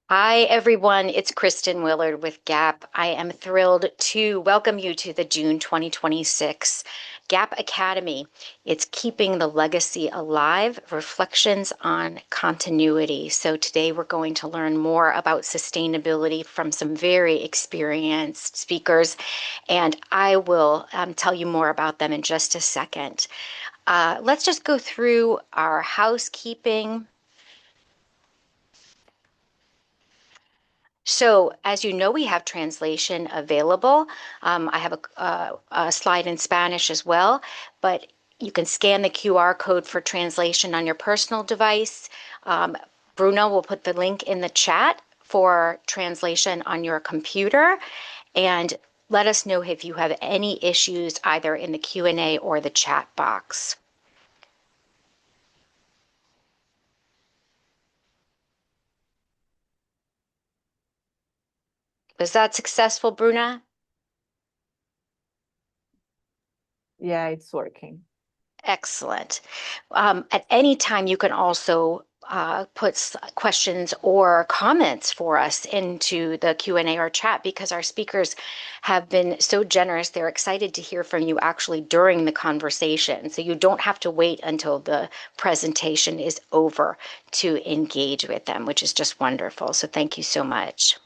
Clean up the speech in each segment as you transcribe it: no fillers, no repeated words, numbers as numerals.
Hi, everyone. It's Kristen Willard with GAAPP. I am thrilled to welcome you to the June 2026 GAAPP Academy. It's Keeping the Legacy Alive, Reflections on Continuity. So today we're going to learn more about sustainability from some very experienced speakers, and I will tell you more about them in just a second. Let's just go through our housekeeping. So, as you know, we have translation available. I have a slide in Spanish as well, but you can scan the QR code for translation on your personal device. Um, Bruno will put the link in the chat for translation on your computer, and let us know if you have any issues either in the Q&A or the chat box. Was that successful, Bruna? Yeah, it's working. Excellent. At any time, you can also put questions or comments for us into the Q&A or chat because our speakers have been so generous. They're excited to hear from you actually during the conversation. So you don't have to wait until the presentation is over to engage with them, which is just wonderful. So thank you so much.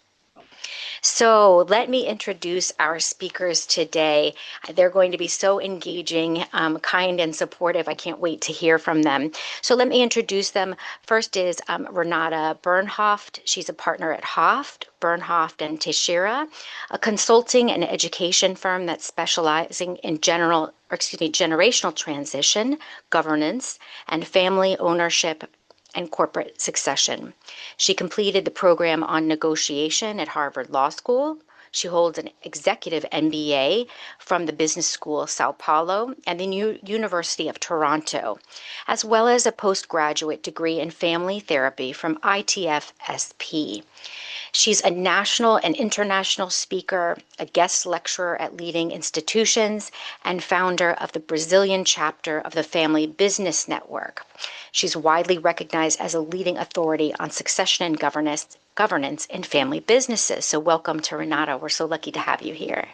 So let me introduce our speakers today. They're going to be so engaging, kind, and supportive. I can't wait to hear from them. So let me introduce them. First is Renata Bernhoeft. She's a partner at Hoft, Bernhoeft and Teixeira, a consulting and education firm that's specializing in generational transition, governance, and family ownership and corporate succession. She completed the program on negotiation at Harvard Law School. She holds an executive MBA from the Business School Sao Paulo and the University of Toronto, as well as a postgraduate degree in family therapy from ITF-SP. She's a national and international speaker, a guest lecturer at leading institutions, and founder of the Brazilian chapter of the Family Business Network. She's widely recognized as a leading authority on succession and governance in family businesses. So welcome to Renata. We're so lucky to have you here.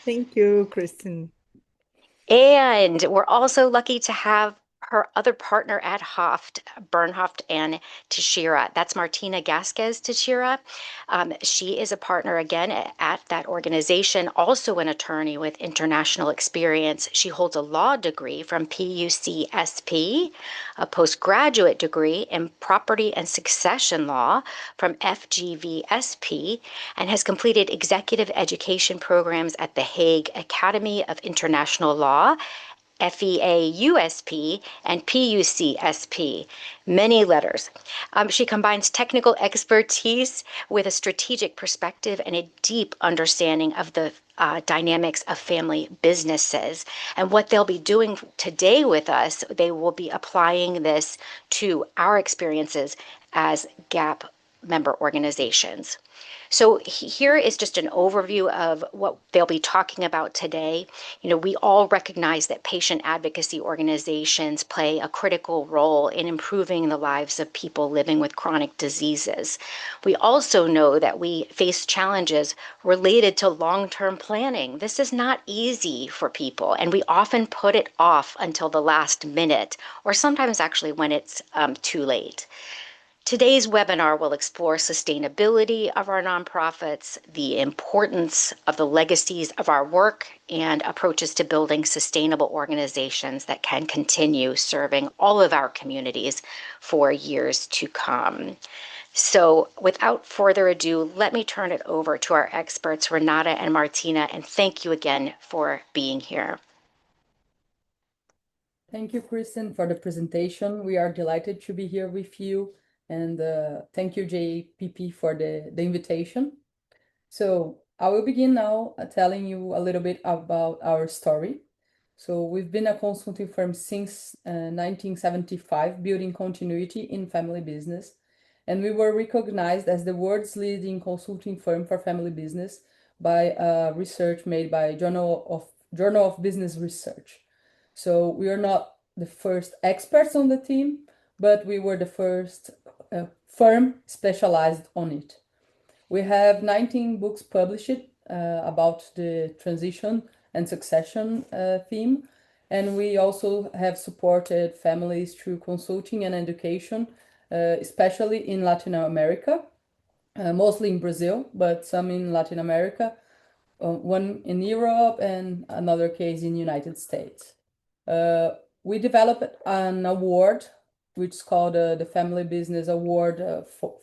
Thank you, Kristen. And we're also lucky to have her other partner at Hoft, Bernhoeft and Teixeira. That's Martina Gasquez Teixeira. She is a partner again at that organization, also an attorney with international experience. She holds a law degree from PUCSP, a postgraduate degree in property and succession law from FGVSP, and has completed executive education programs at the Hague Academy of International Law, FEAUSP, and PUCSP. Many letters. She combines technical expertise with a strategic perspective and a deep understanding of the dynamics of family businesses. And what they'll be doing today with us, they will be applying this to our experiences as GAAPP member organizations. So here is just an overview of what they'll be talking about today. You know, we all recognize that patient advocacy organizations play a critical role in improving the lives of people living with chronic diseases. We also know that we face challenges related to long-term planning. This is not easy for people, and we often put it off until the last minute, or sometimes actually when it's too late. Today's webinar will explore sustainability of our nonprofits, the importance of the legacies of our work, and approaches to building sustainable organizations that can continue serving all of our communities for years to come. So without further ado, let me turn it over to our experts, Renata and Martina, and thank you again for being here. Thank you, Kristen, for the presentation. We are delighted to be here with you. And thank you, GAAPP, for the invitation. So I will begin now telling you a little bit about our story. So we've been a consulting firm since 1975, building continuity in family business. And we were recognized as the world's leading consulting firm for family business by research made by Journal of Business Research. So we are not the first experts on the team, but we were the first firm specialized on it. We have 19 books published about the transition and succession theme, and we also have supported families through consulting and education, especially in Latin America, mostly in Brazil, but some in Latin America, one in Europe and another case in the United States. We developed an award, which is called the Family Business Award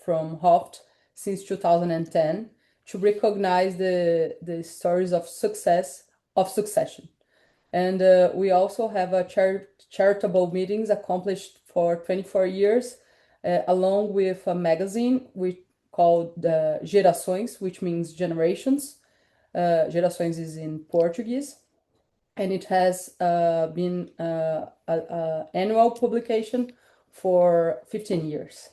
from Hoft since 2010, to recognize the stories of succession. And we also have a charitable meetings accomplished for 24 years, along with a magazine we called Gerações, which means generations. Gerações is in Portuguese, and it has been an annual publication for 15 years.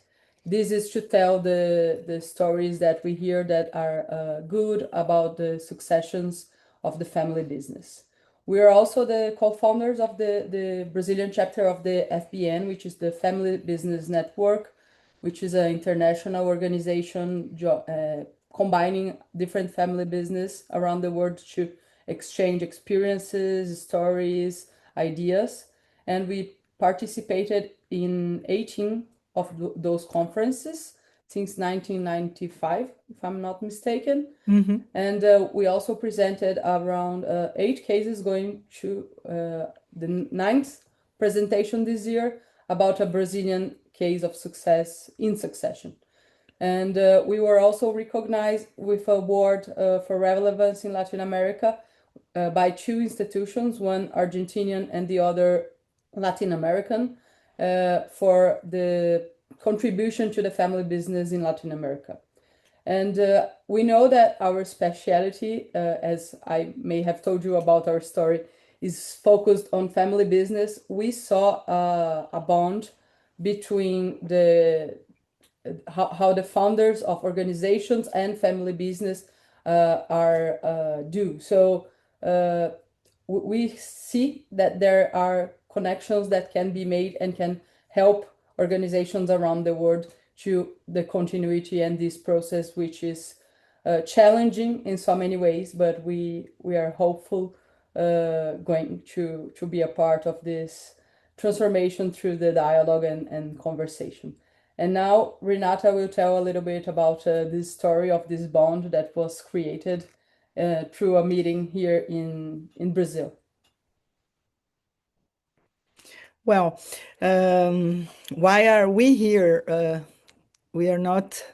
This is to tell the stories that we hear that are good about the successions of the family business. We are also the co-founders of the Brazilian chapter of the FBN, which is the Family Business Network, which is an international organization combining different family business around the world to exchange experiences, stories, ideas. And we participated in 18 of those conferences since 1995, if I'm not mistaken. Mm-hmm. And we also presented around 8 cases, going to the 9th presentation this year about a Brazilian case of success in succession. And we were also recognized with an award for relevance in Latin America by 2 institutions, one Argentinian and the other Latin American, for the contribution to the family business in Latin America. And we know that our specialty, as I may have told you about our story, is focused on family business. We saw a bond between how the founders of organizations and family business are do. So we see that there are connections that can be made and can help organizations around the world to the continuity and this process, which is challenging in so many ways, but we are hopeful going to be a part of this transformation through the dialogue and conversation. And now Renata will tell a little bit about this story of this bond that was created through a meeting here in Brazil. Well, why are we here? We are not,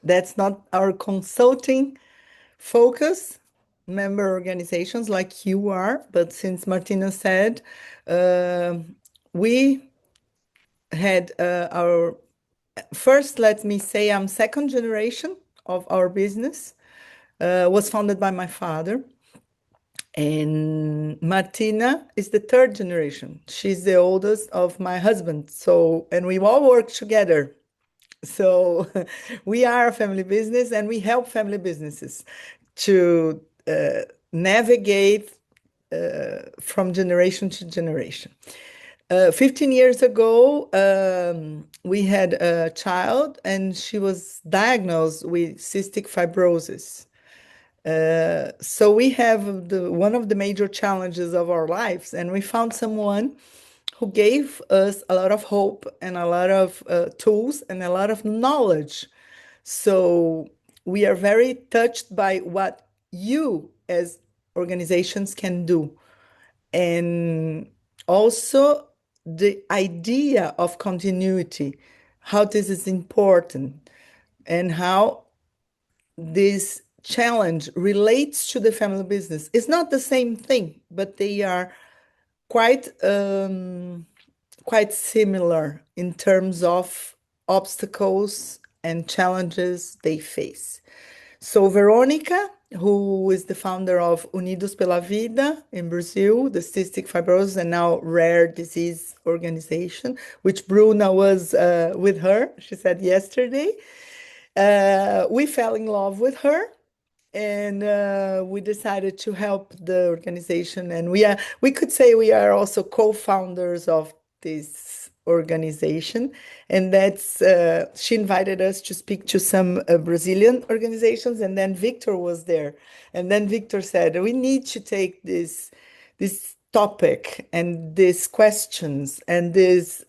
that's not our consulting focus, member organizations like you are, but since Martina said, we had our first, let me say, I'm second generation of our business, was founded by my father. And Martina is the third generation. She's the oldest of my husband. So, and we all work together. So we are a family business and we help family businesses to navigate from generation to generation. 15 years ago, we had a child and she was diagnosed with cystic fibrosis. So we have one of the major challenges of our lives, and we found someone who gave us a lot of hope and a lot of tools and a lot of knowledge. So we are very touched by what you as organizations can do. And also the idea of continuity, how this is important and how this challenge relates to the family business. It's not the same thing, but they are quite similar in terms of obstacles and challenges they face. So Veronica, who is the founder of Unidos pela Vida in Brazil, the cystic fibrosis and now rare disease organization, which Bruna was with her, she said yesterday. We fell in love with her and we decided to help the organization. And we could say we are also co-founders of this organization, and that's she invited us to speak to some Brazilian organizations, and then Victor was there, and then Victor said we need to take this topic and these questions and this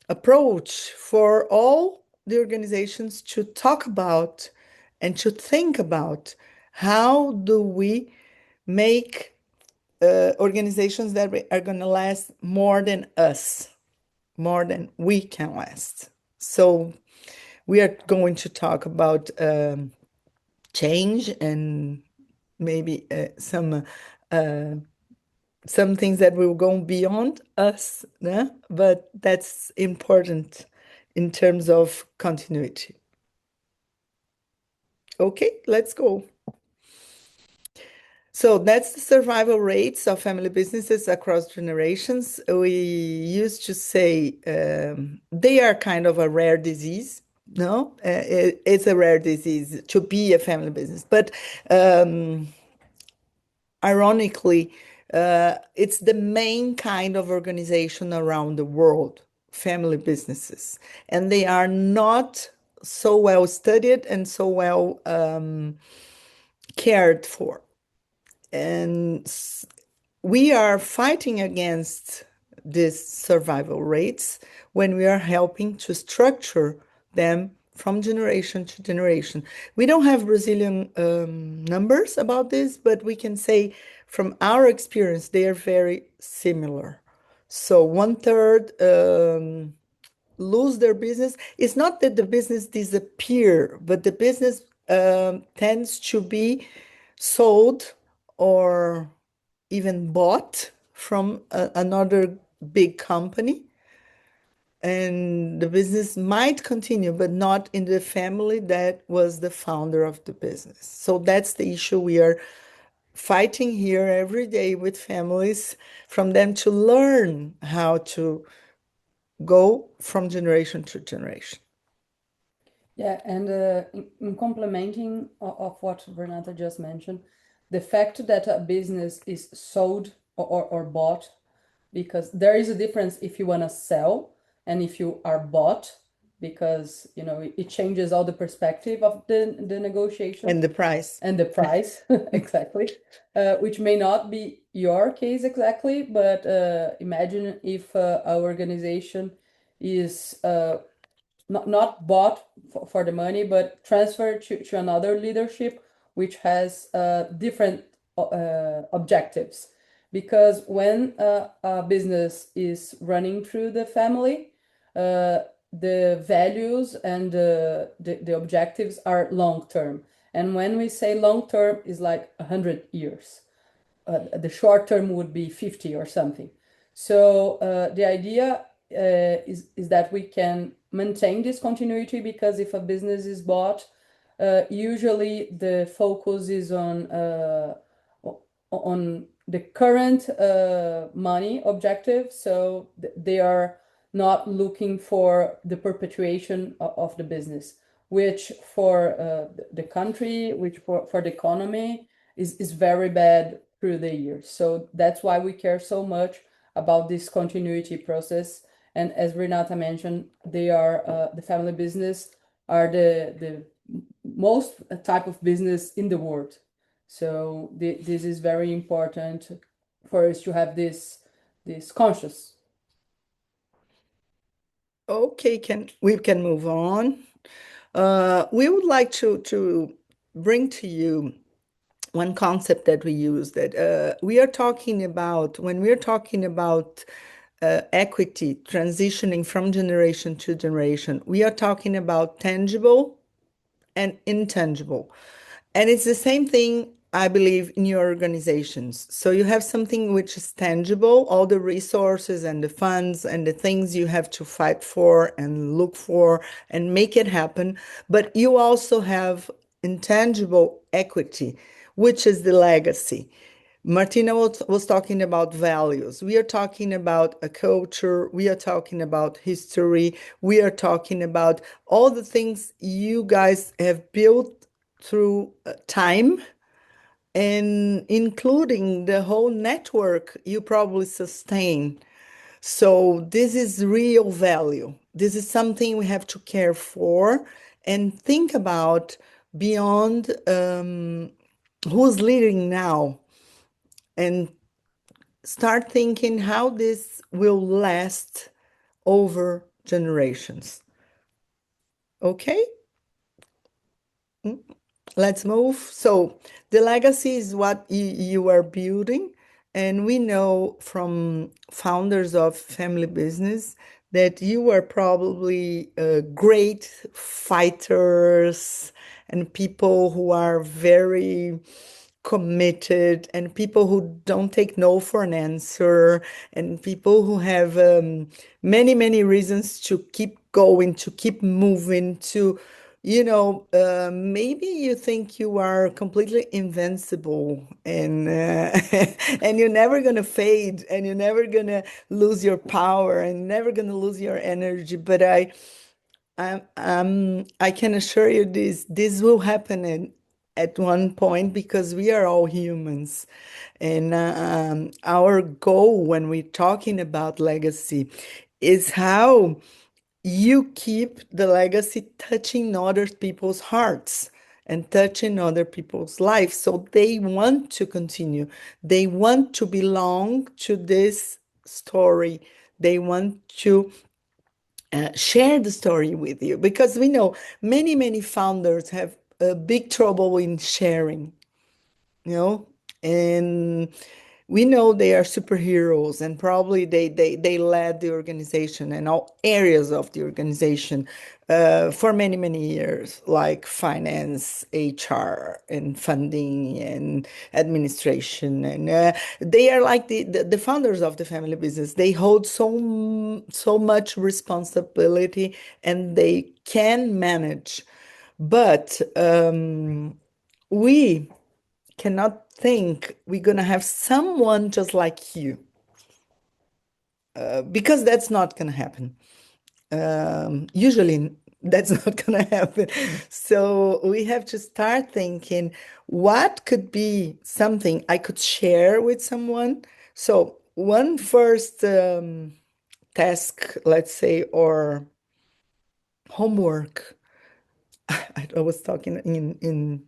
approach for all the organizations to talk about and to think about how do we make organizations that are going to last more than us, more than we can last. So we are going to talk about change and maybe some things that will go beyond us, né? But that's important in terms of continuity. Okay, let's go. So that's the survival rates of family businesses across generations. We used to say they are kind of a rare disease. No, it's a rare disease to be a family business. But ironically, it's the main kind of organization around the world, family businesses. And they are not so well studied and so well cared for. And we are fighting against these survival rates when we are helping to structure them from generation to generation. We don't have Brazilian numbers about this, but we can say from our experience, they are very similar. So 1/3 lose their business. It's not that the business disappear, but the business tends to be sold or even bought from another big company. And the business might continue, but not in the family that was the founder of the business. So that's the issue we are fighting here every day with families, from them to learn how to go from generation to generation. Yeah, and in complementing of what Renata just mentioned, the fact that a business is sold or bought, because there is a difference if you want to sell and if you are bought, because it changes all the perspective of the negotiation And the price. and the price exactly, which may not be your case exactly, but imagine if our organization is not bought for the money, but transferred to another leadership, which has different objectives. Because when a business is running through the family, the values and the objectives are long term. And when we say long term, is like 100 years. The short term would be 50 or something. So the idea is that we can maintain this continuity, because if a business is bought, usually the focus is on the current money objective. So they are not looking for the perpetuation of the business, which for the country, which for the economy is very bad through the years. So that's why we care so much about this continuity process. And as Renata mentioned, they are the family business are the most type of business in the world. So this is very important for us to have this conscious. Okay, we can move on. We would like to bring to you one concept that we use, that we are talking about when we're talking about equity transitioning from generation to generation. We are talking about tangible and intangible. And it's the same thing, I believe, in your organizations. So you have something which is tangible, all the resources and the funds and the things you have to fight for and look for and make it happen. But you also have intangible equity, which is the legacy. Martina was talking about values. We are talking about a culture. We are talking about history. We are talking about all the things you guys have built through time, and including the whole network you probably sustain. So this is real value. This is something we have to care for and think about beyond who's leading now, and start thinking how this will last over generations. Okay? Mm, let's move. So the legacy is what you are building. And we know from founders of family business that you are probably great fighters and people who are very committed, and people who don't take no for an answer, and people who have many, many reasons to keep going, to keep moving, to, maybe you think you are completely invincible, and and you're never gonna fade, and you're never gonna lose your power, and never gonna lose your energy. But I can assure you this will happen at one point, because we are all humans. And our goal when we're talking about legacy is how you keep the legacy touching other people's hearts and touching other people's lives. So they want to continue. They want to belong to this story. They want to share the story with you, because we know many, many founders have big trouble in sharing, you know, and we know they are superheroes, and probably they led the organization and all areas of the organization for many, many years, like finance, HR, and funding, and administration. And they are like the founders of the family business. They hold so much responsibility, and they can manage. But we cannot think we're going to have someone just like you, because that's not going to happen. Usually, that's not going to happen. So we have to start thinking, what could be something I could share with someone? So one first task, let's say, or homework. I was talking in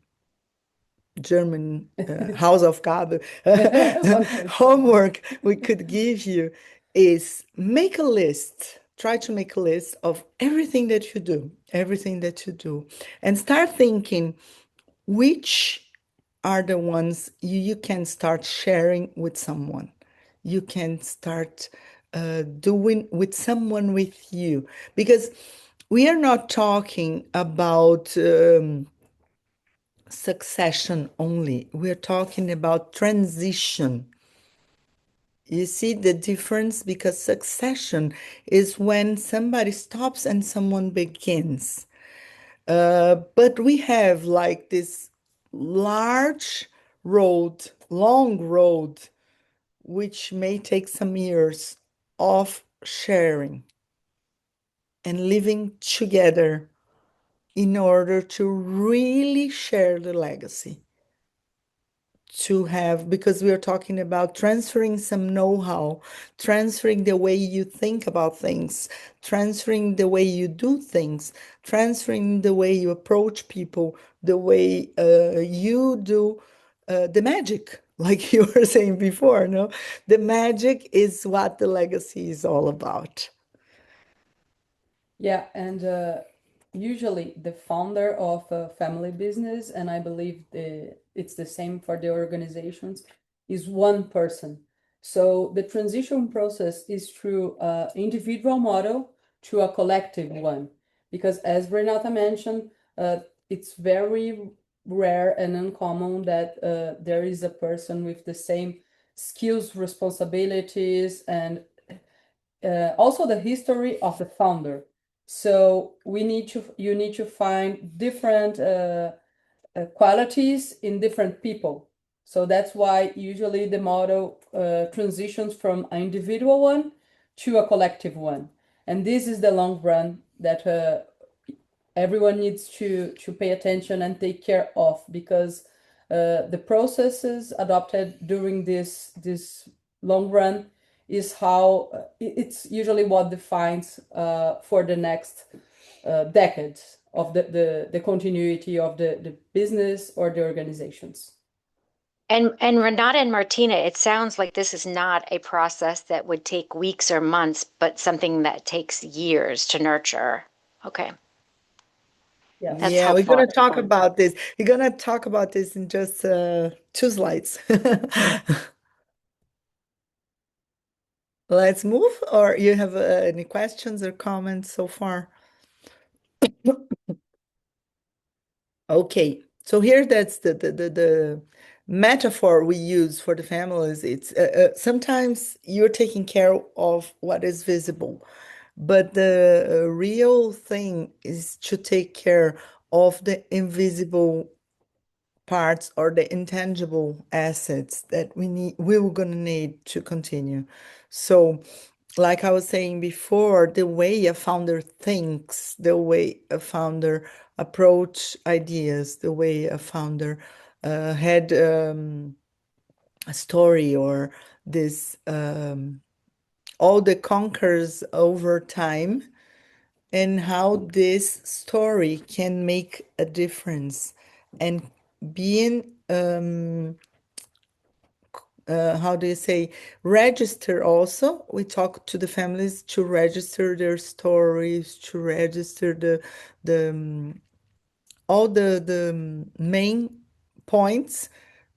German House of GAAPP Wonderful. homework we could give you is make a list. Try to make a list of everything that you do, and start thinking which are the ones you can start sharing with someone. You can start doing with someone with you, because we are not talking about succession only. We're talking about transition. You see the difference? Because succession is when somebody stops and someone begins. But we have like this large road, long road, which may take some years of sharing and living together in order to really share the legacy. To have, because we are talking about transferring some know-how, transferring the way you think about things, transferring the way you do things, transferring the way you approach people, the way you do the magic, like you were saying before, no? The magic is what the legacy is all about. Yeah, and usually the founder of a family business, and I believe it's the same for the organizations, is one person. So the transition process is through an individual model to a collective one. Because as Renata mentioned, it's very rare and uncommon that there is a person with the same skills, responsibilities, and also the history of the founder. So you need to find different qualities in different people. So that's why usually the model transitions from an individual one to a collective one. And this is the long run that everyone needs to pay attention and take care of, because the processes adopted during this long run is how it's usually what defines for the next decades of the continuity of the business or the organizations. And Renata and Martina, it sounds like this is not a process that would take weeks or months, but something that takes years to nurture. Okay, Yes. that's Yeah, we're helpful. gonna talk about this. We're gonna talk about this in just 2 slides. Let's move, or you have any questions or comments so far? Okay, so here that's the metaphor we use for the families. It's sometimes you're taking care of what is visible, but the real thing is to take care of the invisible parts or the intangible assets that we're gonna need to continue. So, like I was saying before, the way a founder thinks, the way a founder approach ideas, the way a founder had a story or this all the conquers over time and how this story can make a difference and being how do you say, register also. We talk to the families to register their stories, to register the all the main points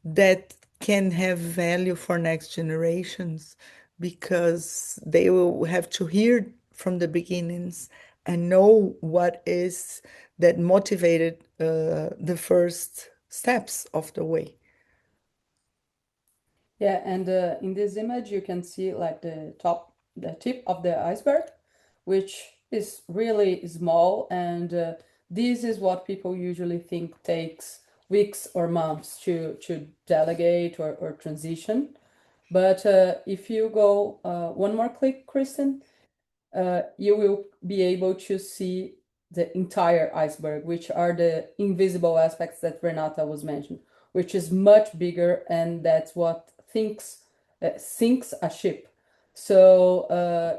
that can have value for next generations because they will have to hear from the beginnings and know what is that motivated the first steps of the way. Yeah, and in this image you can see like the tip of the iceberg, which is really small, and this is what people usually think takes weeks or months to delegate or transition. But if you go one more click, Kristen, you will be able to see the entire iceberg, which are the invisible aspects that Renata was mentioned, which is much bigger, and that's what sinks a ship. So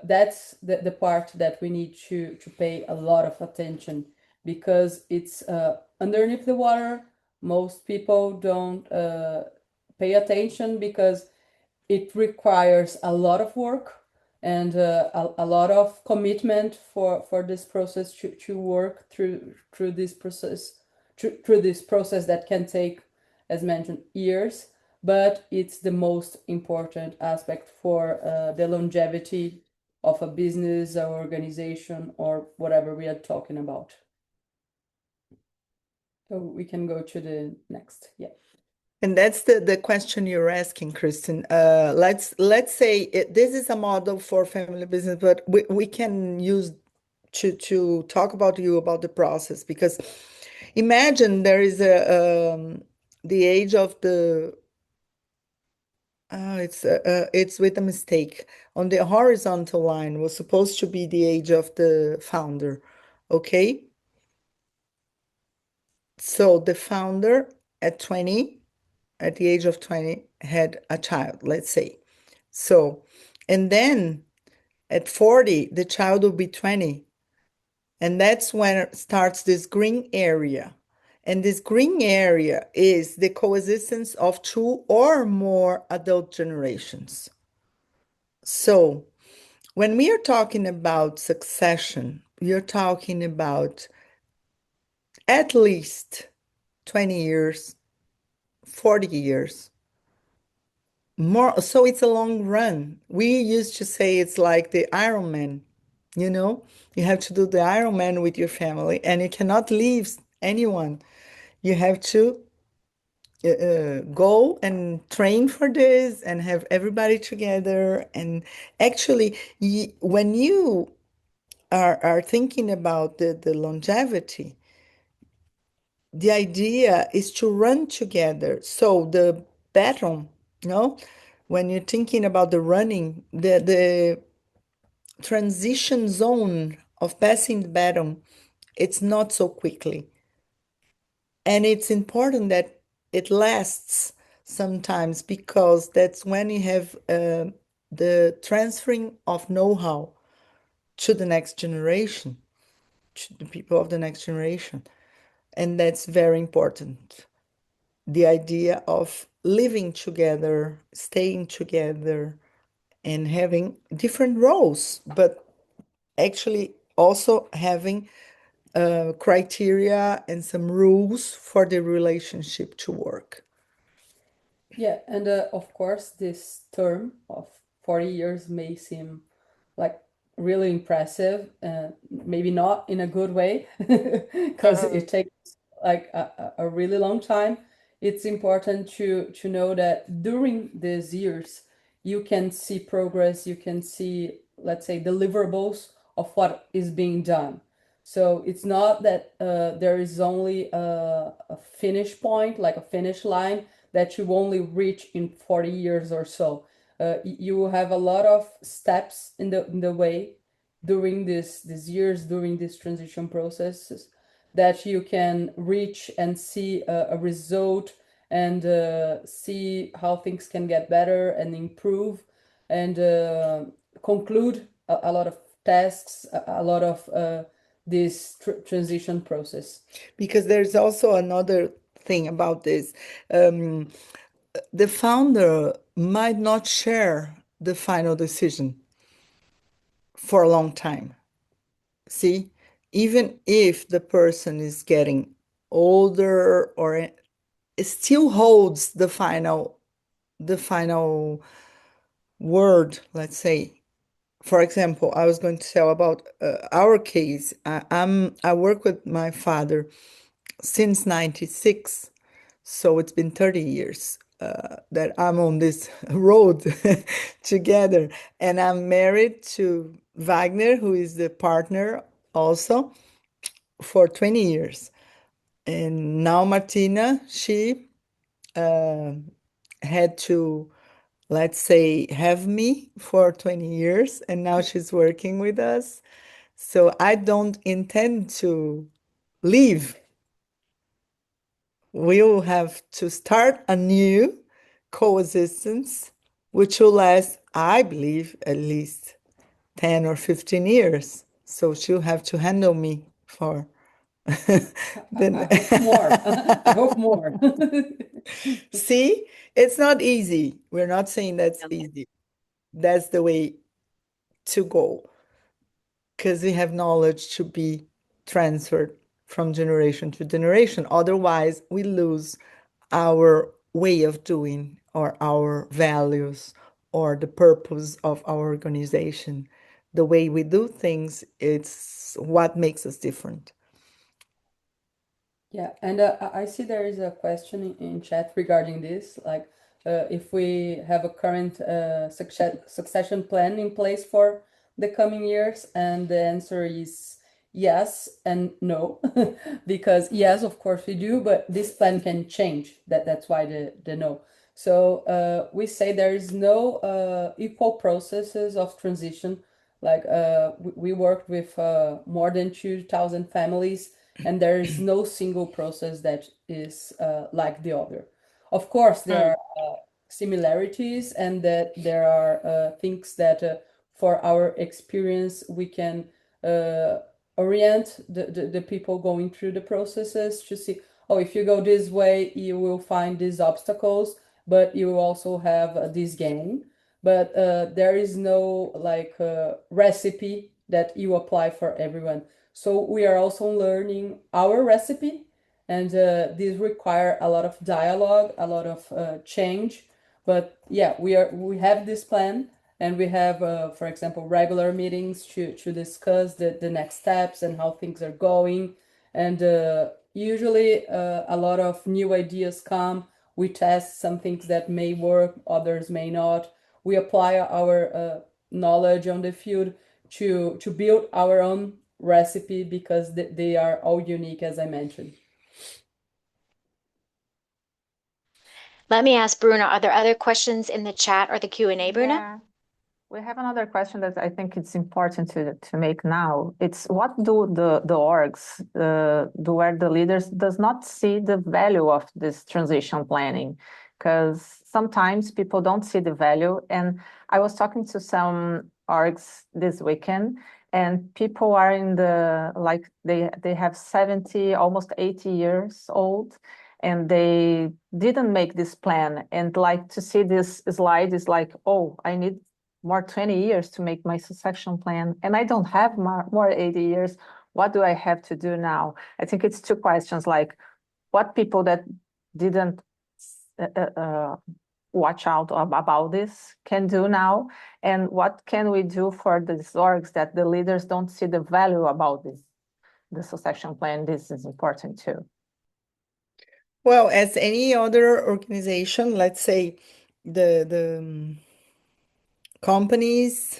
that's the part that we need to pay a lot of attention because it's underneath the water. Most people don't pay attention because it requires a lot of work and a lot of commitment for this process to work through this process through this process that can take, as mentioned, years, but it's the most important aspect for the longevity of a business or organization or whatever we are talking about. So we can go to the next. Yeah. And that's the question you're asking, Kristen. Let's say this is a model for family business, but we can use to talk about you about the process because imagine there is the age of the it's with a mistake on the horizontal line was supposed to be the age of the founder, okay? So the founder at 20 at the age of 20 had a child, let's say. So, and then at 40, the child will be 20. And that's when it starts this green area. And this green area is the coexistence of two or more adult generations. So, when we are talking about succession, you're talking about at least 20 years, 40 years more. So it's a long run. We used to say it's like the Ironman, you know, you have to do the Ironman with your family and you cannot leave anyone. You have to go and train for this and have everybody together. And actually, when you are thinking about the longevity, the idea is to run together. So the baton, you know, when you're thinking about the running, the transition zone of passing the baton, it's not so quickly. And it's important that it lasts sometimes because that's when you have the transferring of know-how to the next generation, to the people of the next generation. And that's very important. The idea of living together, staying together, and having different roles, but actually also having criteria and some rules for the relationship to work. Yeah, and of course, this term of 40 years may seem like really impressive, maybe not in a good way, because it takes like a really long time. It's important to know that during these years, you can see progress, you can see, let's say, deliverables of what is being done. So it's not that there is only a finish point, like a finish line that you only reach in 40 years or so. You have a lot of steps in the way during these years, during this transition processes, that you can reach and see a result and see how things can get better and improve and conclude a lot of tasks, a lot of this transition process. Because there's also another thing about this. The founder might not share the final decision for a long time. See, even if the person is getting older or it still holds the final word, let's say. For example, I was going to tell about our case. I work with my father since 96, so it's been 30 years that I'm on this road together. And I'm married to Wagner, who is the partner also, for 20 years. And now Martina, she had to, let's say, have me for 20 years, and now she's working with us. So I don't intend to leave. We will have to start a new coexistence, which will last, I believe, at least 10 or 15 years. So she'll have to handle me for I hope more. I hope more. See, it's not easy. We're not saying that's easy. That's the way to go because we have knowledge to be transferred from generation to generation. Otherwise, we lose our way of doing or our values or the purpose of our organization. The way we do things, it's what makes us different. Yeah, and I see there is a question in chat regarding this, like if we have a current succession plan in place for the coming years, and the answer is yes and no, because yes, of course we do, but this plan can change. That's why the no. So we say there is no equal processes of transition. Like we worked with more than 2,000 families, and there is no single process that is like the other. Of course, there are similarities, and that there are things that, for our experience, we can orient the people going through the processes to see, oh, if you go this way, you will find these obstacles, but you will also have this gain. But there is no like recipe that you apply for everyone. So we are also learning our recipe, and these require a lot of dialogue, a lot of change. But yeah, we have this plan, and we have, for example, regular meetings to discuss the next steps and how things are going. And usually a lot of new ideas come. We test some things that may work, others may not. We apply our knowledge on the field to build our own recipe, because they are all unique, as I mentioned. Let me ask Bruna, are there other questions in the chat or the Q&A, Bruna? Yeah. We have another question that I think it's important to make now. It's what do the orgs, where the leaders does not see the value of this transition planning? because sometimes people don't see the value. And I was talking to some orgs this weekend, and people are in the, like, they have 70, almost 80 years old, and they didn't make this plan. And like to see this slide is like, oh, I need more 20 years to make my succession plan, and I don't have more 80 years. What do I have to do now? I think it's two questions, like what people that didn't watch out about this can do now, and what can we do for these orgs that the leaders don't see the value about this, the succession plan. This is important too. Well, as any other organization, let's say the companies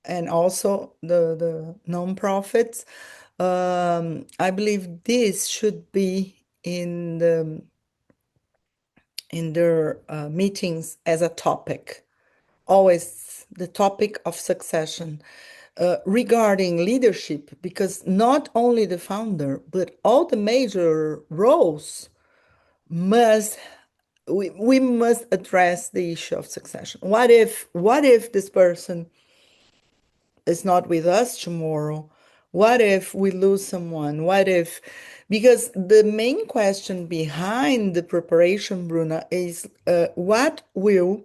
and also the nonprofits, I believe this should be in their meetings as a topic, always the topic of succession. Regarding leadership, because not only the founder, but all the major roles we must address the issue of succession. What if this person is not with us tomorrow? What if we lose someone? Because the main question behind the preparation, Bruna, is what will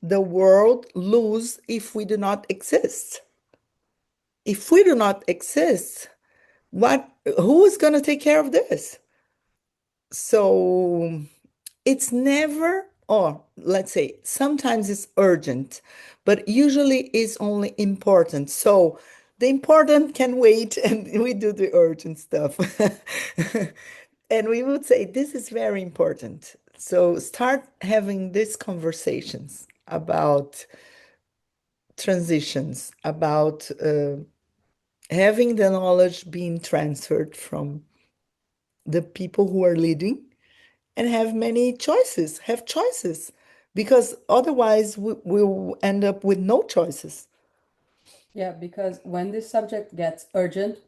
the world lose if we do not exist? If we do not exist, who is going to take care of this? So it's never, or let's say sometimes it's urgent, but usually it's only important. So the important can wait and we do the urgent stuff. And we would say this is very important. So start having these conversations about transitions, about having the knowledge being transferred from the people who are leading, and have choices, because otherwise we'll end up with no choices. Yeah, because when this subject gets urgent,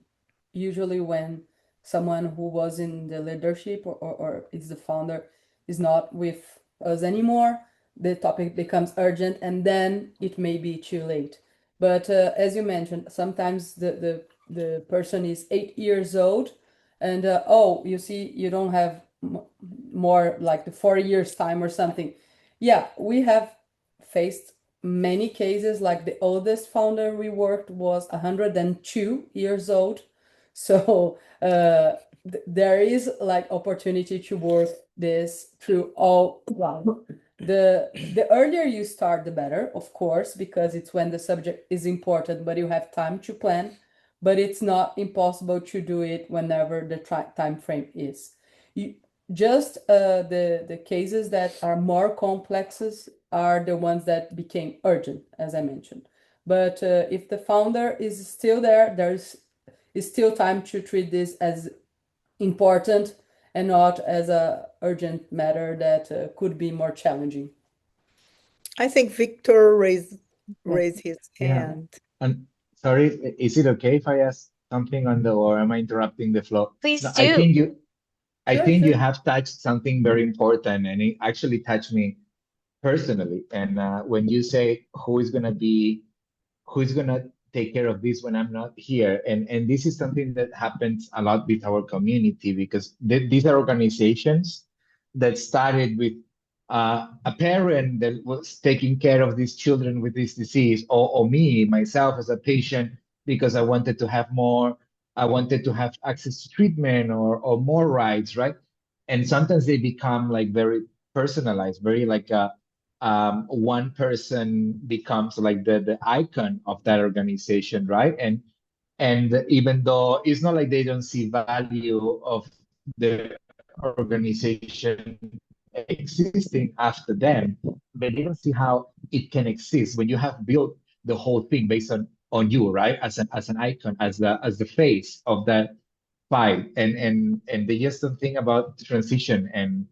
usually when someone who was in the leadership or is the founder is not with us anymore, the topic becomes urgent and then it may be too late. But as you mentioned, sometimes the person is 8 years old and oh, you see, you don't have more like the 4 years time or something. Yeah, we have faced many cases, like the oldest founder we worked was 102 years old. So there is like opportunity to work this through all. Well, the earlier you start, the better, of course, because it's when the subject is important, but you have time to plan. But it's not impossible to do it whenever the time frame is. You just the cases that are more complexes are the ones that became urgent, as I mentioned. But if the founder is still there, there's still time to treat this as important and not as a urgent matter that could be more challenging. I think Victor raised his Yeah. hand. And sorry, is it okay if I ask something on the, or am I interrupting the flow? Please No, do. I Sure, think you sure. have touched something very important, and it actually touched me personally. And when you say who's gonna take care of this when I'm not here, and this is something that happens a lot with our community, because these are organizations that started with a parent that was taking care of these children with this disease, or me myself as a patient, because I wanted to have access to treatment or more rights, right? And sometimes they become like very personalized, very like one person becomes like the icon of that organization, right? And even though it's not like they don't see value of the organization existing after them, but they don't see how it can exist when you have built the whole thing based on you, right? As an icon, as the face of that fight. And they just don't think about transition. And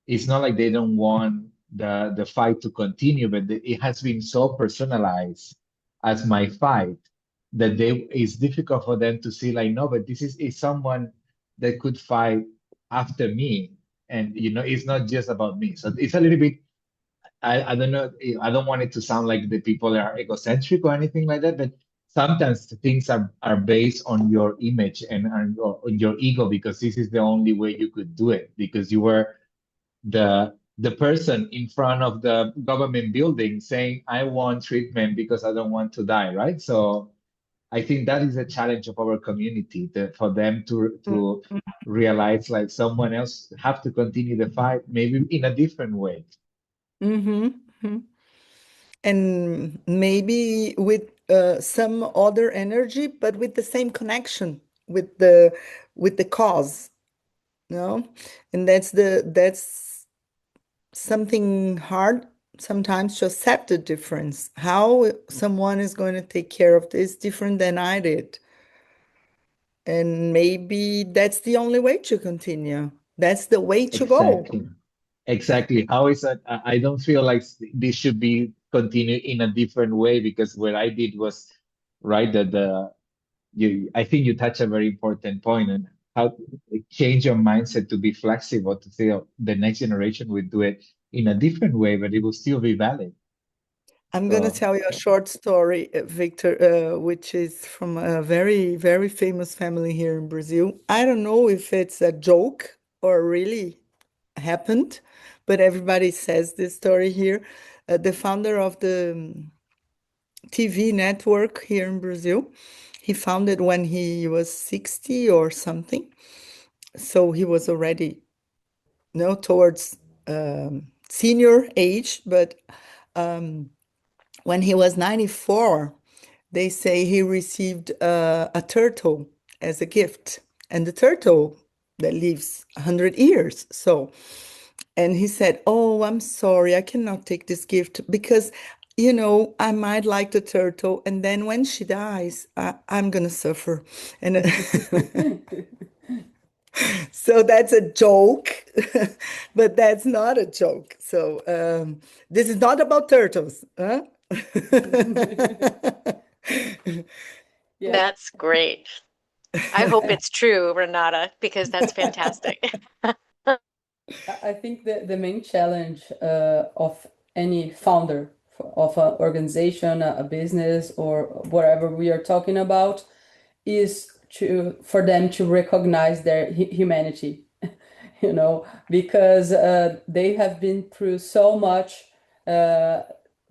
it's not like they don't want the fight to continue, but it has been so personalized as my fight that it's difficult for them to see like, no, but this is someone that could fight after me. And it's not just about me. So it's a little bit, I don't know, I don't want it to sound like the people are egocentric or anything like that, but sometimes the things are based on your image and on your ego, because this is the only way you could do it, because you were the person in front of the government building saying, I want treatment because I don't want to die, right? So I think that is a challenge of our community, for them to realize like someone else have to continue the fight, maybe in a different way. Mm-hmm. And maybe with some other energy, but with the same connection with the cause, no? And that's something hard sometimes to accept the difference. How someone is going to take care of this different than I did. And maybe that's the only way to continue. That's the way to go. Exactly. How is that? I don't feel like this should be continued in a different way, because what I did was right that I think you touch a very important point, and how to change your mindset to be flexible, to say, "Oh, the next generation will do it in a different way, but it will still be valid." I'm going to So tell you a short story, Victor, which is from a very, very famous family here in Brazil. I don't know if it's a joke or really happened, but everybody says this story here. The founder of the TV network here in Brazil, he founded when he was 60 or something. So he was already, towards senior age, but when he was 94, they say he received a turtle as a gift, and the turtle that lives 100 years. So, and he said, "Oh, I'm sorry, I cannot take this gift because, I might like the turtle, and then when she dies, I'm gonna suffer." And so that's a joke, but that's not a joke. So this is not about turtles, huh? Yeah, That's great. I hope it's true, Renata, because that's fantastic. I think the main challenge of any founder of an organization, a business, or whatever we are talking about is for them to recognize their humanity, because they have been through so much uh,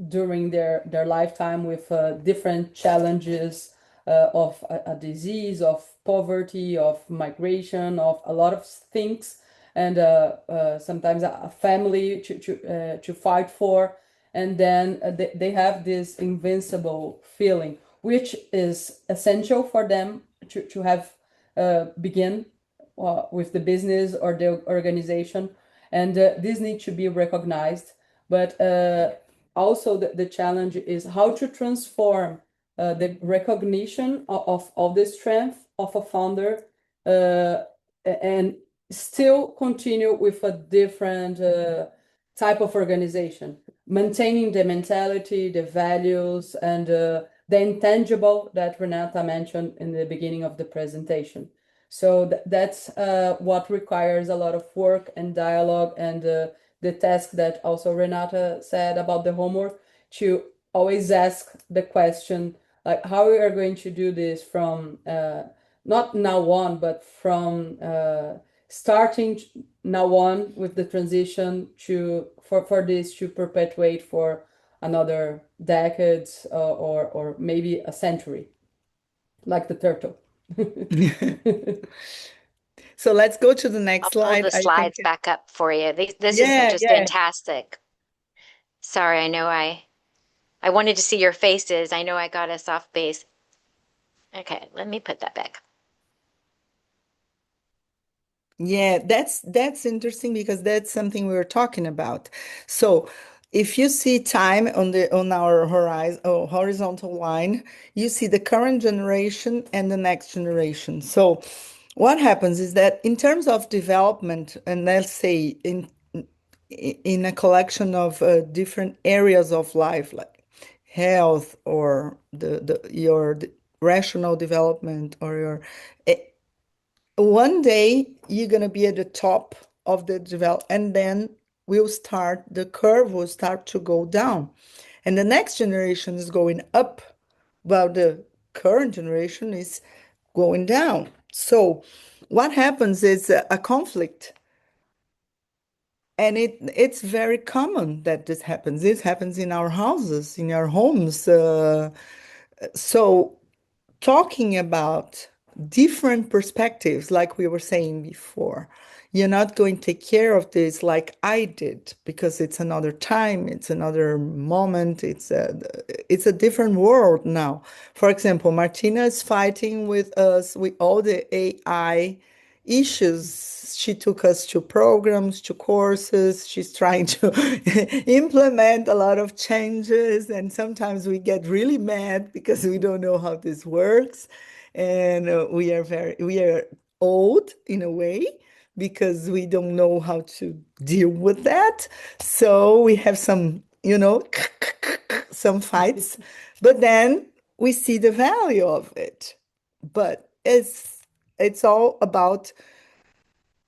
during their lifetime with different challenges of a disease, of poverty, of migration, of a lot of things, and sometimes a family to fight for, and then they have this invincible feeling, which is essential for them to have begin with the business or the organization, and this needs to be recognized. But also the challenge is how to transform the recognition of the strength of a founder and still continue with a different type of organization, maintaining the mentality, the values, and the intangible that Renata mentioned in the beginning of the presentation. So that's what requires a lot of work and dialogue, and the task that also Renata said about the homework, to always ask the question, like, how we are going to do this from not now on, but from starting now on with the transition for this to perpetuate for another decades or maybe a century, like the turtle. So let's go to the next I'll pull slide. the I think, slides back up for you. This is yeah, just yeah. fantastic. Sorry, I know I wanted to see your faces. I know I got us off base. Okay, let me put that back. Yeah, that's interesting because that's something we were talking about. So if you see time on our horizon horizontal line, you see the current generation and the next generation. So what happens is that in terms of development, and let's say in a collection of different areas of life, like health or your rational development or your one day you're going to be at the top of the develop, and then the curve will start to go down. And the next generation is going up, while the current generation is going down. So what happens is a conflict. And it's very common that this happens. This happens in our houses, in our homes. So talking about different perspectives, like we were saying before. You're not going to take care of this like I did, because it's another time, it's another moment, it's a different world now. For example, Martina is fighting with us with all the AI issues. She took us to programs, to courses. She's trying to implement a lot of changes, and sometimes we get really mad because we don't know how this works. And we are old in a way because we don't know how to deal with that. So we have some, some fights, but then we see the value of it. But it's all about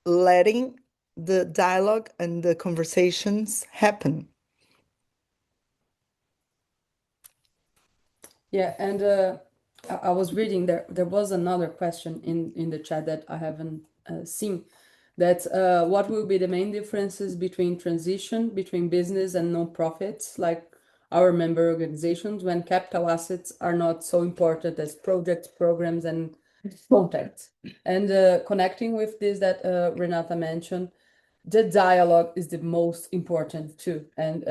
letting the dialogue and the conversations happen. Yeah, and I was reading there was another question in the chat that I haven't seen. That what will be the main differences between transition between business and non-profits, like our member organizations, when capital assets are not so important as projects, programs, and contacts. And connecting with this that Renata mentioned, the dialogue is the most important too. And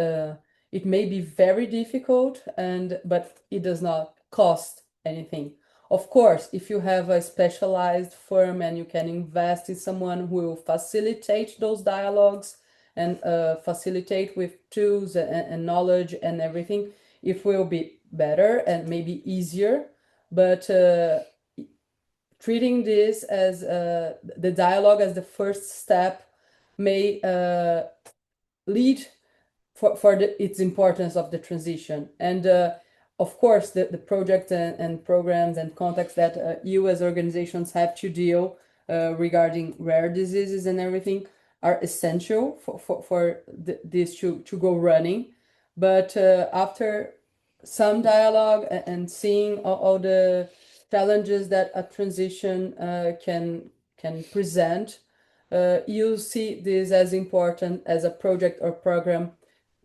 it may be very difficult, but it does not cost anything. Of course, if you have a specialized firm and you can invest in someone who will facilitate those dialogues and facilitate with tools and knowledge and everything, it will be better and maybe easier. But treating this as the dialogue as the first step may lead for its importance of the transition. And of course, the projects and programs and contacts that you as organizations have to deal regarding rare diseases and everything are essential for this to go running. But after some dialogue and seeing all the challenges that a transition can present, you see this as important as a project or program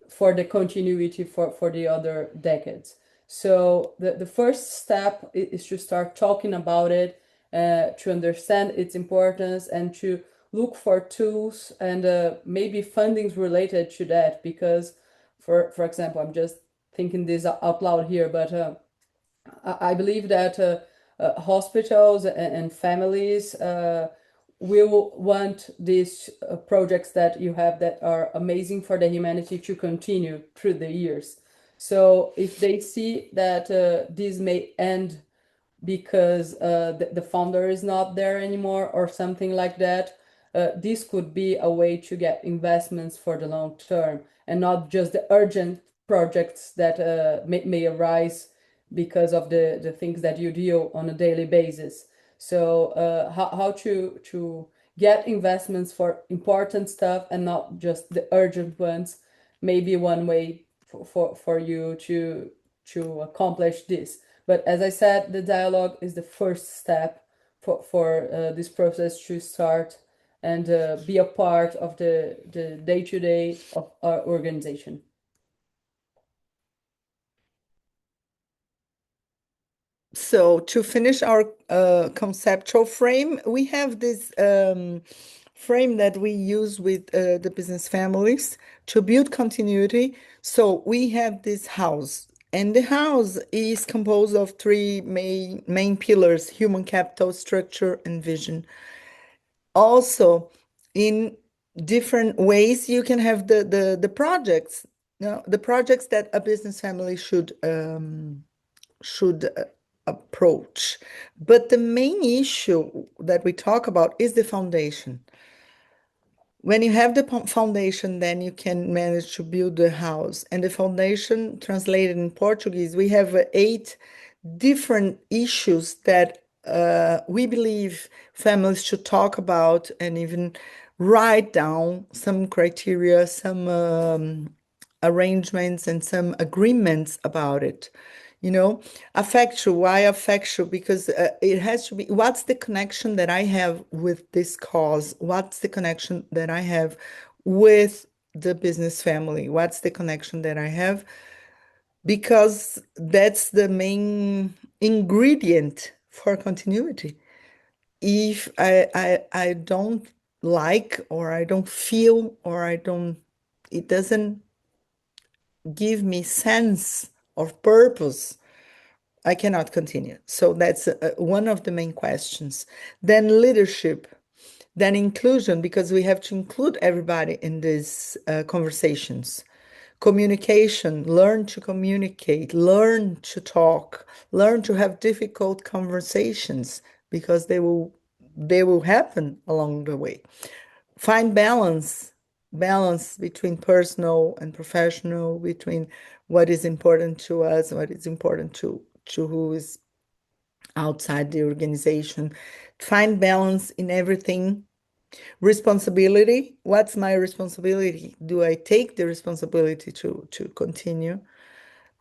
for the continuity for the other decades. So the first step is to start talking about it, to understand its importance, and to look for tools and maybe fundings related to that. Because, for example, I'm just thinking this out loud here, but I believe that hospitals and families will want these projects that you have that are amazing for the humanity to continue through the years. So if they see that this may end because the founder is not there anymore or something like that, this could be a way to get investments for the long term and not just the urgent projects that may arise because of the things that you deal on a daily basis. So how to get investments for important stuff and not just the urgent ones may be one way for you to accomplish this. But as I said, the dialogue is the first step for this process to start and be a part of the day-to-day of our organization. So to finish our conceptual frame, we have this frame that we use with the business families to build continuity. So we have this house, and the house is composed of three main pillars: human capital, structure, and vision. Also, in different ways, you can have the projects, the projects that a business family should approach. But the main issue that we talk about is the foundation. When you have the foundation, then you can manage to build the house. And the foundation, translated in Portuguese, we have 8 different issues that we believe families should talk about and even write down some criteria, some arrangements, and some agreements about it. Affectual. Why affectual? Because it has to be, what's the connection that I have with this cause? What's the connection that I have with the business family? What's the connection that I have? Because that's the main ingredient for continuity. If I don't like, or I don't feel, or it doesn't give me sense of purpose, I cannot continue. So that's one of the main questions. Then leadership, then inclusion, because we have to include everybody in these conversations. Communication, learn to communicate, learn to talk, learn to have difficult conversations, because they will happen along the way. Find balance between personal and professional, between what is important to us, what is important to who is outside the organization. Find balance in everything. Responsibility. What's my responsibility? Do I take the responsibility to continue?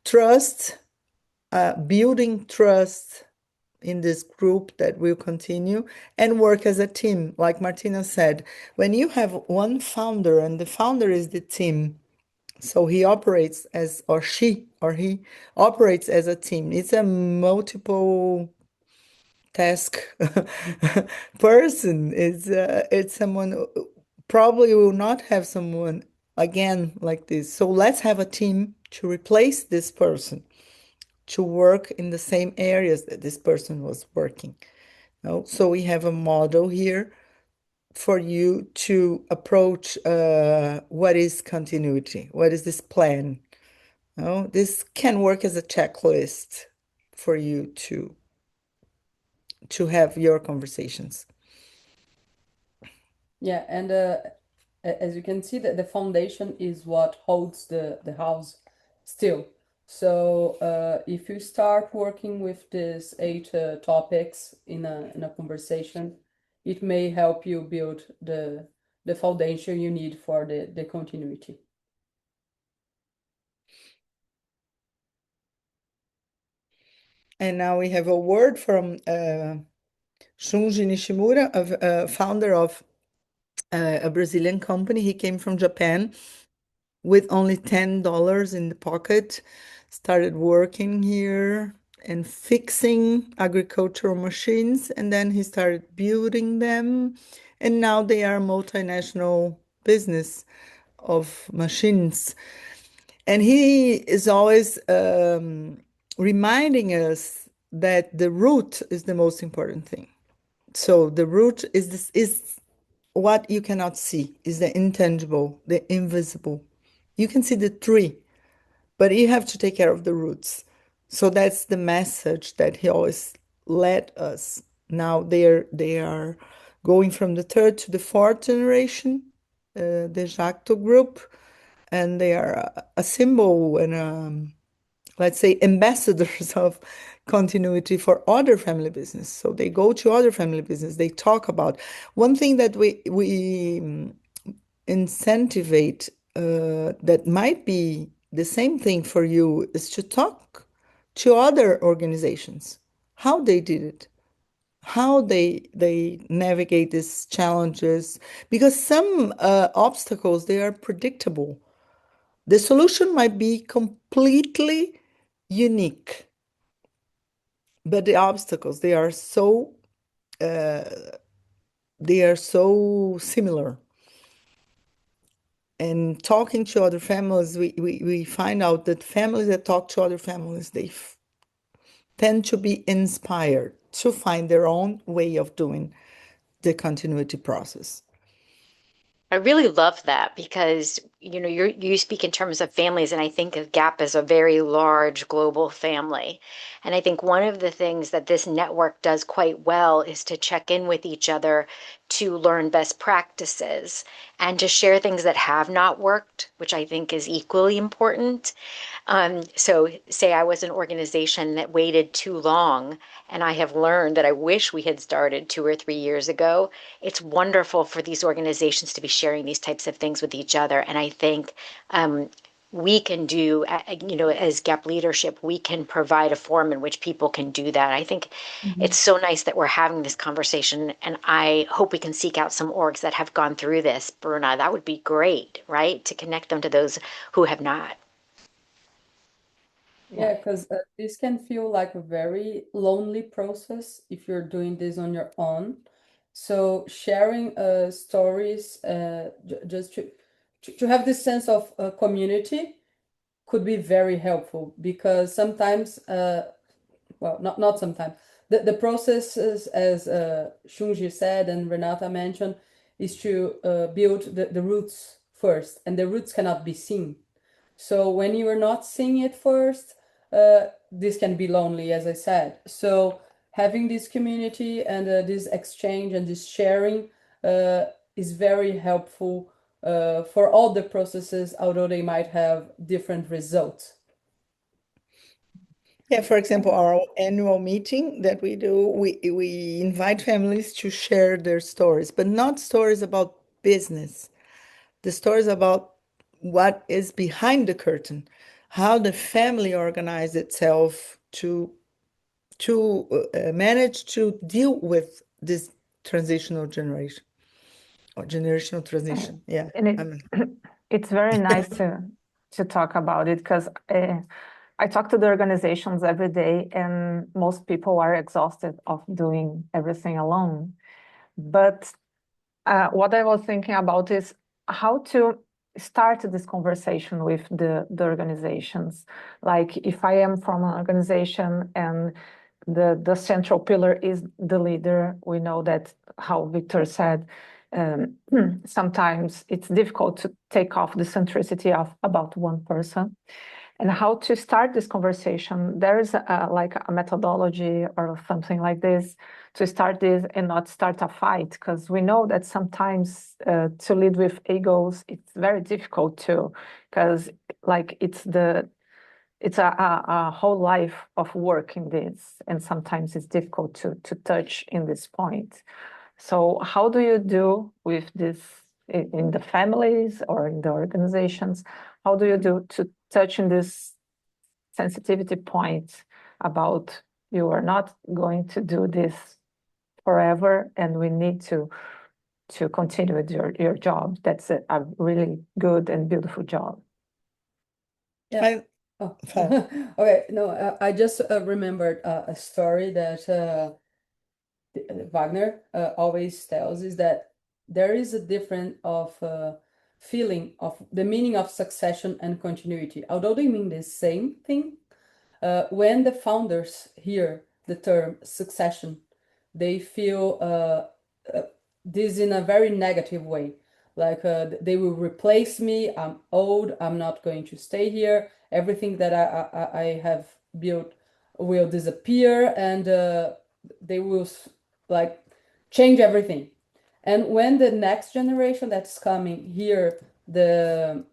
Trust, building trust in this group that will continue, and work as a team. Like Martina said, when you have one founder and the founder is the team, so he operates as, or she or he operates as a team. It's a multiple task person. It's someone who probably will not have someone again like this. So let's have a team to replace this person, to work in the same areas that this person was working. So we have a model here for you to approach what is continuity, what is this plan. This can work as a checklist for you to have your conversations. Yeah, and as you can see, the foundation is what holds the house still. So if you start working with these 8 topics in a conversation, it may help you build the foundation you need for the continuity. And now we have a word from Shunji Nishimura, founder of a Brazilian company. He came from Japan with only $10 in the pocket, started working here and fixing agricultural machines, and then he started building them, and now they are a multinational business of machines. And he is always reminding us that the root is the most important thing. So the root is what you cannot see, is the intangible, the invisible. You can see the tree, but you have to take care of the roots. So that's the message that he always led us. Now they are going from the 3rd to the 4th generation, the GAAPP group, and they are a symbol and let's say ambassadors of continuity for other family business. So they go to other family business. They talk about one thing that we incentivate that might be the same thing for you, is to talk to other organizations, how they did it, how they navigate these challenges, because some obstacles, they are predictable. The solution might be completely unique, but the obstacles, they are so similar. And talking to other families, we find out that families that talk to other families, they tend to be inspired to find their own way of doing the continuity process. I really love that because you speak in terms of families, and I think of GAAPP as a very large global family. And I think one of the things that this network does quite well is to check in with each other to learn best practices and to share things that have not worked, which I think is equally important. So say I was an organization that waited too long, and I have learned that I wish we had started 2 or 3 years ago. It's wonderful for these organizations to be sharing these types of things with each other. And I think we can do, as GAAPP leadership, we can provide a forum in which people can do that. I think it's so nice that we're having this conversation, and I hope we can seek out some orgs that have gone through this, Bruna. That would be great, right? To connect them to those who have not. Yeah, because this can feel like a very lonely process if you're doing this on your own. So sharing stories, just to have this sense of community could be very helpful, because sometimes, well, not sometimes, the processes, as Shunji said and Renata mentioned, is to build the roots first, and the roots cannot be seen. So when you are not seeing it first, this can be lonely, as I said. So having this community and this exchange and this sharing is very helpful for all the processes, although they might have different results. Yeah, for example, our annual meeting that we do, we invite families to share their stories, but not stories about business. The stories about what is behind the curtain, how the family organized itself to manage to deal with this transitional generation or generational transition. Yeah, And it's very nice to talk about it, because I talk to the organizations every day, and most people are exhausted of doing everything alone. But what I was thinking about is how to start this conversation with the organizations. Like, if I am from an organization and the central pillar is the leader, we know that, how Victor said, sometimes it's difficult to take off the centricity of about one person. And how to start this conversation. There is like a methodology or something like this to start this and not start a fight, because we know that sometimes to lead with egos, it's very difficult too, because like it's a whole life of work in this, and sometimes it's difficult to touch in this point. So how do you do with this in the families or in the organizations? How do you do to touch in this sensitivity point about, you are not going to do this forever, and we need to continue with your job. That's a really good and beautiful job. Yeah. Oh, okay. No, I just remembered a story that Wagner always tells, is that there is a difference of feeling of the meaning of succession and continuity. Although they mean the same thing, when the founders hear the term succession, they feel this in a very negative way. Like they will replace me, I'm old, I'm not going to stay here, everything that I have built will disappear, and they will like change everything. And when the next generation that's coming hear the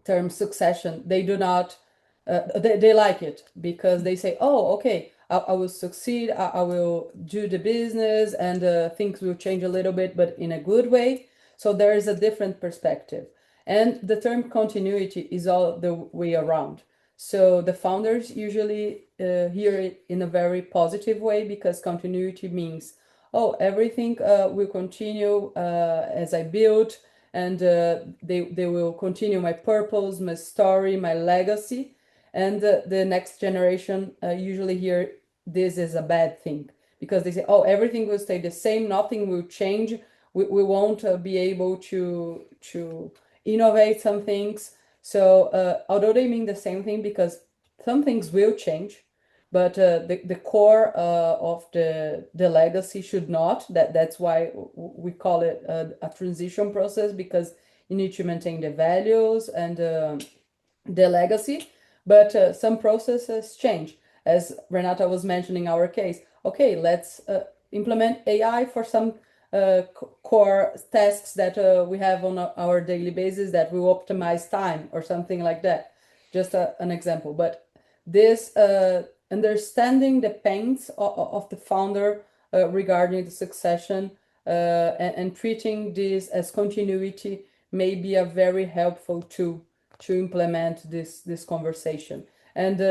term succession, they do not, they like it, because they say, oh, okay, I will succeed, I will do the business, and things will change a little bit, but in a good way. So there is a different perspective. And the term continuity is all the way around. So the founders usually hear it in a very positive way, because continuity means, oh, everything will continue as I built, and they will continue my purpose, my story, my legacy. And the next generation usually hear this as a bad thing, because they say, oh, everything will stay the same, nothing will change, we won't be able to innovate some things. So although they mean the same thing, because some things will change, but the core of the legacy should not. That's why we call it a transition process, because you need to maintain the values and the legacy. But some processes change, as Renata was mentioning our case. Okay, let's implement AI for some core tasks that we have on our daily basis that will optimize time or something like that. Just an example. But this understanding the pains of the founder regarding the succession and treating this as continuity may be a very helpful tool to implement this conversation. And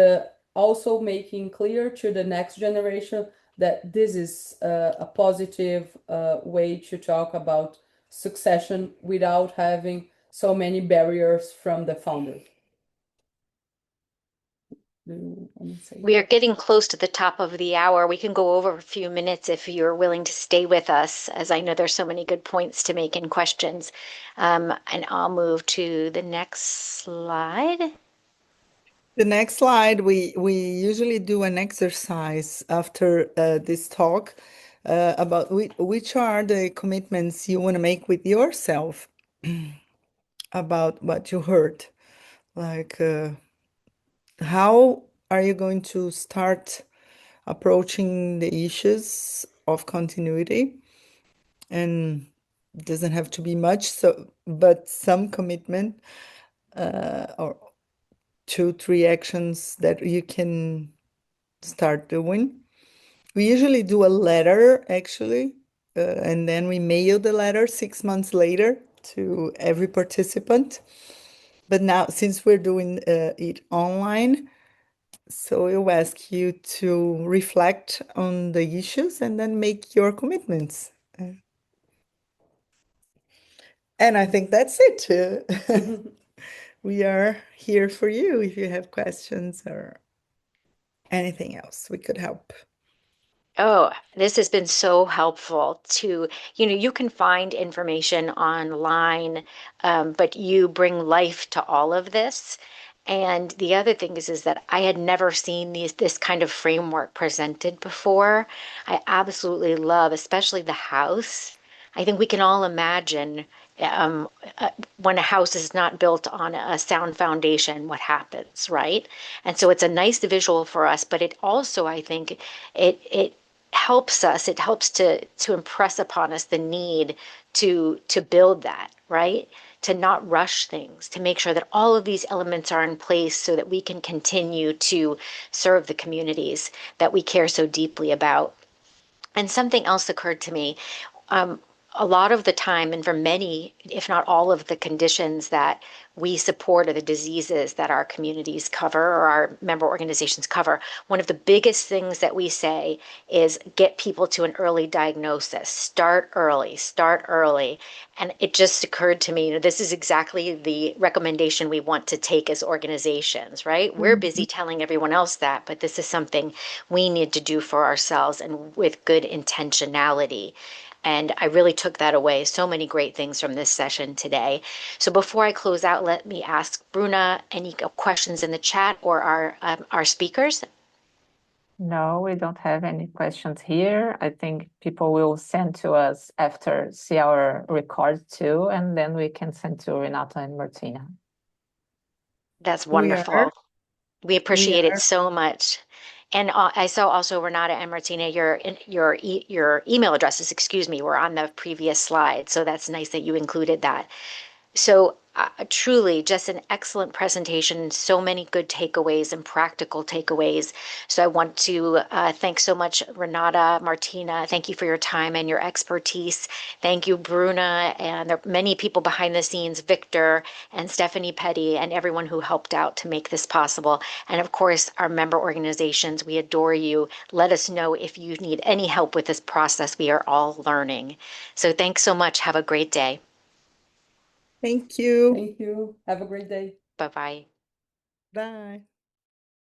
also making clear to the next generation that this is a positive way to talk about succession without having so many barriers from the founder. We are getting close to the top of the hour. We can go over a few minutes if you're willing to stay with us, as I know there's so many good points to make and questions. And I'll move to the next slide. The next slide, we usually do an exercise after this talk about which are the commitments you want to make with yourself about what you heard. Like, how are you going to start approaching the issues of continuity? And it doesn't have to be much, but some commitment or 2-3 actions that you can start doing. We usually do a letter, actually, and then we mail the letter 6 months later to every participant. But now, since we're doing it online, so we'll ask you to reflect on the issues and then make your commitments. And I think that's it. We are here for you if you have questions or anything else we could help. Oh, this has been so helpful to, you can find information online, but you bring life to all of this. And the other thing is that I had never seen this kind of framework presented before. I absolutely love, especially the house. I think we can all imagine um, when a house is not built on a sound foundation, what happens, right? And so it's a nice visual for us, but it also, I think, it helps us. It helps to impress upon us the need to build that, right? To not rush things, to make sure that all of these elements are in place so that we can continue to serve the communities that we care so deeply about. And something else occurred to me. Um, a lot of the time, and for many, if not all of the conditions that we support or the diseases that our communities cover or our member organizations cover, one of the biggest things that we say is get people to an early diagnosis. Start early, start early. And it just occurred to me, this is exactly the recommendation we want to take as organizations, right? We're busy telling everyone else that, but this is something we need to do for ourselves and with good intentionality. And I really took that away. So many great things from this session today. So before I close out, let me ask Bruna any questions in the chat or our speakers. No, we don't have any questions here. I think people will send to us after see our record too, and then we can send to Renata and Martina. That's We are. wonderful. We appreciate We it are. so much. And I saw also Renata and Martina, your email addresses, excuse me, were on the previous slide. So that's nice that you included that. So truly just an excellent presentation, so many good takeaways and practical takeaways. So I want to thank so much Renata, Martina. Thank you for your time and your expertise. Thank you, Bruna, and there are many people behind the scenes, Victor and Stephanie Petty, and everyone who helped out to make this possible. And of course, our member organizations, we adore you. Let us know if you need any help with this process. We are all learning. So thanks so much. Have a great day. Thank you. Thank you. Have a great day. Bye-bye. Bye.